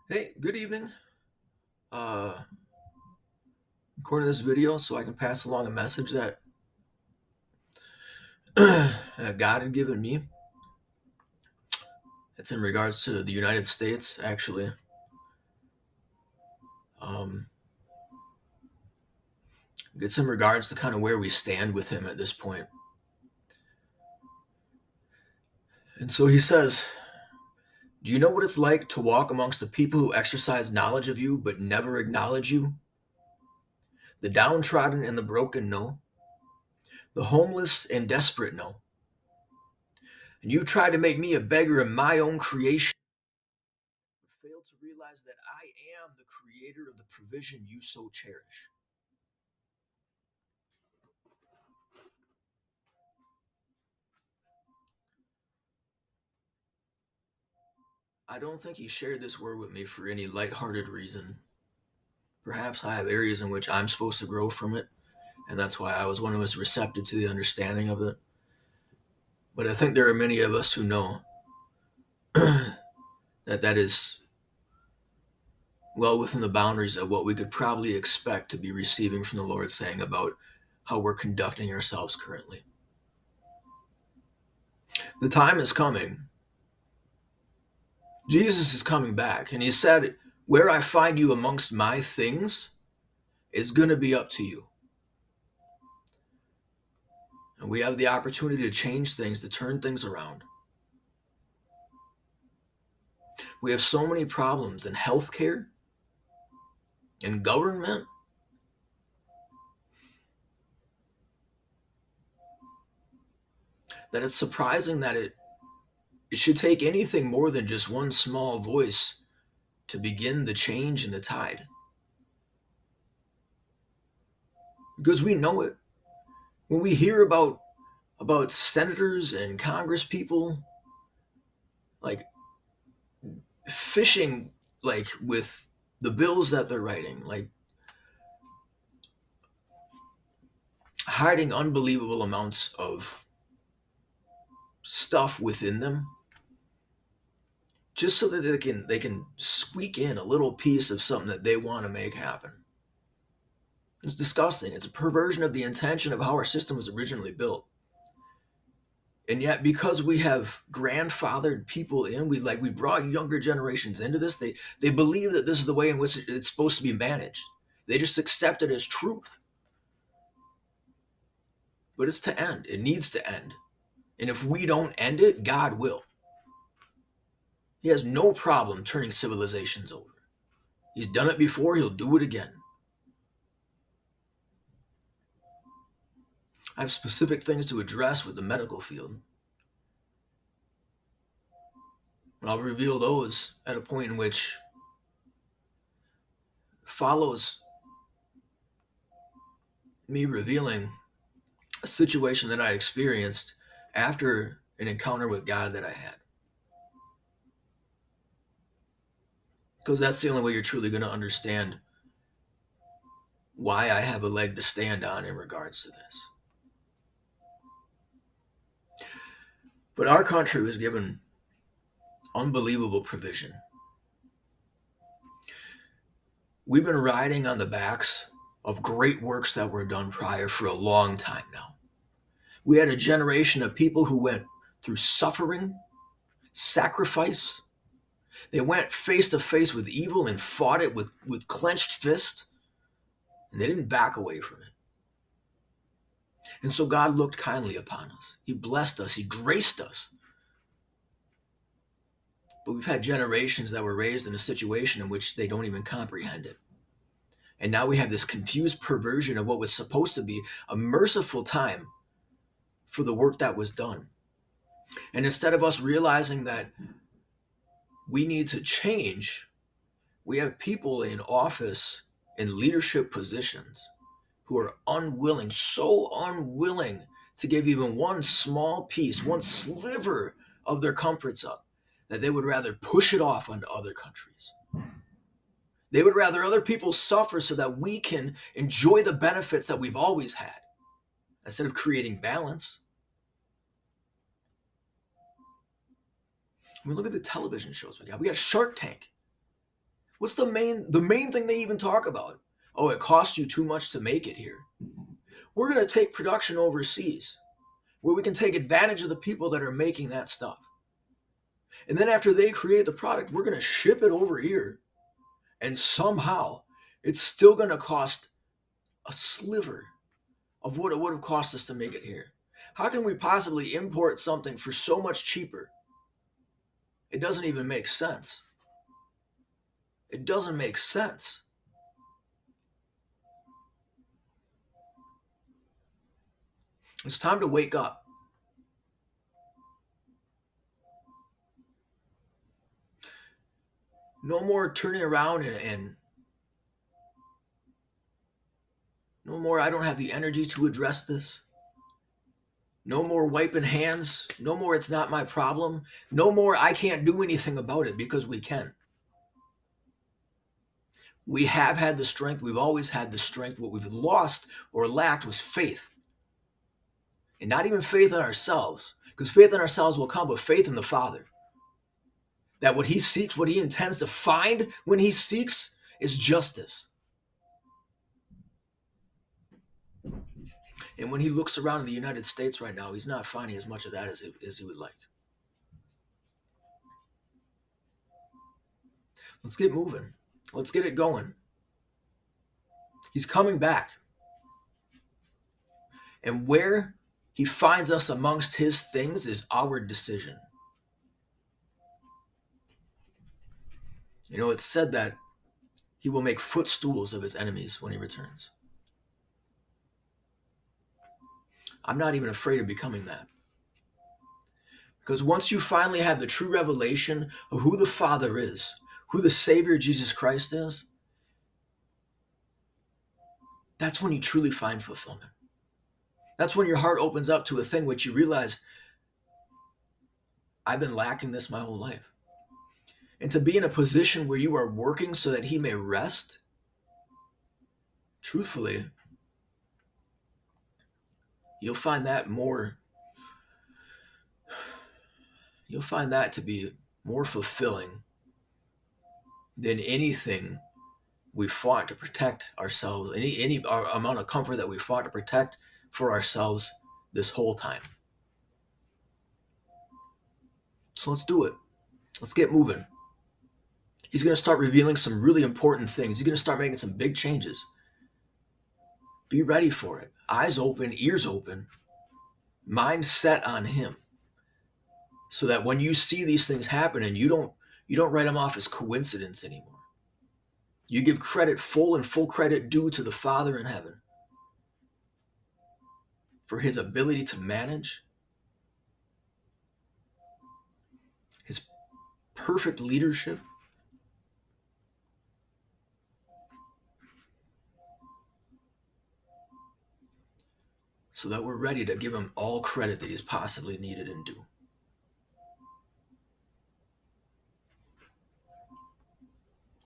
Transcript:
Hey, good evening. Uh, Recording this video so I can pass along a message that God had given me. It's in regards to the United States, actually. Um, it's in regards to kind of where we stand with Him at this point. And so He says, "Do you know what it's like to walk amongst the people who exercise knowledge of you but never acknowledge you? The downtrodden and the broken know, the homeless and desperate know. And you try to make me a beggar in my own creation, but fail to realize that I am the creator of the provision you so cherish." I don't think he shared this word with me for any lighthearted reason. Perhaps I have areas in which I'm supposed to grow from it, and that's why I was one who was receptive to the understanding of it. But I think there are many of us who know that that is well within the boundaries of what we could probably expect to be receiving from the Lord saying about how we're conducting ourselves currently. The time is coming. Jesus is coming back, and he said, "Where I find you amongst my things is going to be up to you." And we have the opportunity to change things, to turn things around. We have so many problems in healthcare, in government, that it's surprising that it should take anything more than just one small voice to begin the change in the tide. Because we know it. When we hear about senators and congress people like fishing like with the bills that they're writing, like hiding unbelievable amounts of stuff within them just so that they can squeak in a little piece of something that they want to make happen. It's disgusting. It's a perversion of the intention of how our system was originally built. And yet, because we have grandfathered people in, we brought younger generations into this. They believe that this is the way in which it's supposed to be managed. They just accept it as truth. But it's to end. It needs to end. And if we don't end it, God will. He has no problem turning civilizations over. He's done it before, he'll do it again. I have specific things to address with the medical field. And I'll reveal those at a point in which follows me revealing a situation that I experienced after an encounter with God that I had. Because that's the only way you're truly going to understand why I have a leg to stand on in regards to this. But our country was given unbelievable provision. We've been riding on the backs of great works that were done prior for a long time now. We had a generation of people who went through suffering, sacrifice. They went face to face with evil and fought it with clenched fists, and they didn't back away from it. And so God looked kindly upon us. He blessed us, He graced us. But we've had generations that were raised in a situation in which they don't even comprehend it. And now we have this confused perversion of what was supposed to be a merciful time for the work that was done. And instead of us realizing that we need to change, we have people in office in leadership positions who are unwilling, so unwilling to give even one small piece, one sliver of their comforts up, that they would rather push it off onto other countries. They would rather other people suffer so that we can enjoy the benefits that we've always had instead of creating balance. I mean, look at the television shows we got. We got Shark Tank. What's the main thing they even talk about? Oh, it costs you too much to make it here. We're going to take production overseas where we can take advantage of the people that are making that stuff. And then after they create the product, we're going to ship it over here. And somehow it's still going to cost a sliver of what it would have cost us to make it here. How can we possibly import something for so much cheaper? It doesn't even make sense. It doesn't make sense. It's time to wake up. No more turning around and no more, I don't have the energy to address this. No more wiping hands. No more, it's not my problem. No more, I can't do anything about it, because we can. We have had the strength. We've always had the strength. What we've lost or lacked was faith. And not even faith in ourselves, because faith in ourselves will come, but faith in the Father. That what he seeks, what he intends to find when he seeks, is justice. And when he looks around in the United States right now, he's not finding as much of that as he would like. Let's get moving. Let's get it going. He's coming back. And where he finds us amongst his things is our decision. You know, it's said that he will make footstools of his enemies when he returns. I'm not even afraid of becoming that. Because once you finally have the true revelation of who the Father is, who the Savior Jesus Christ is, that's when you truly find fulfillment. That's when your heart opens up to a thing which you realize, I've been lacking this my whole life. And to be in a position where you are working so that he may rest, truthfully, you'll find that to be more fulfilling than anything we fought to protect ourselves, any amount of comfort that we fought to protect for ourselves this whole time. So let's do it. Let's get moving. He's going to start revealing some really important things. He's going to start making some big changes. Be ready for it. Eyes open, ears open, mind set on him. So that when you see these things happen, and you don't write them off as coincidence anymore. You give credit, full credit due to the Father in heaven for his ability to manage, his perfect leadership, so that we're ready to give him all credit that he's possibly needed and due.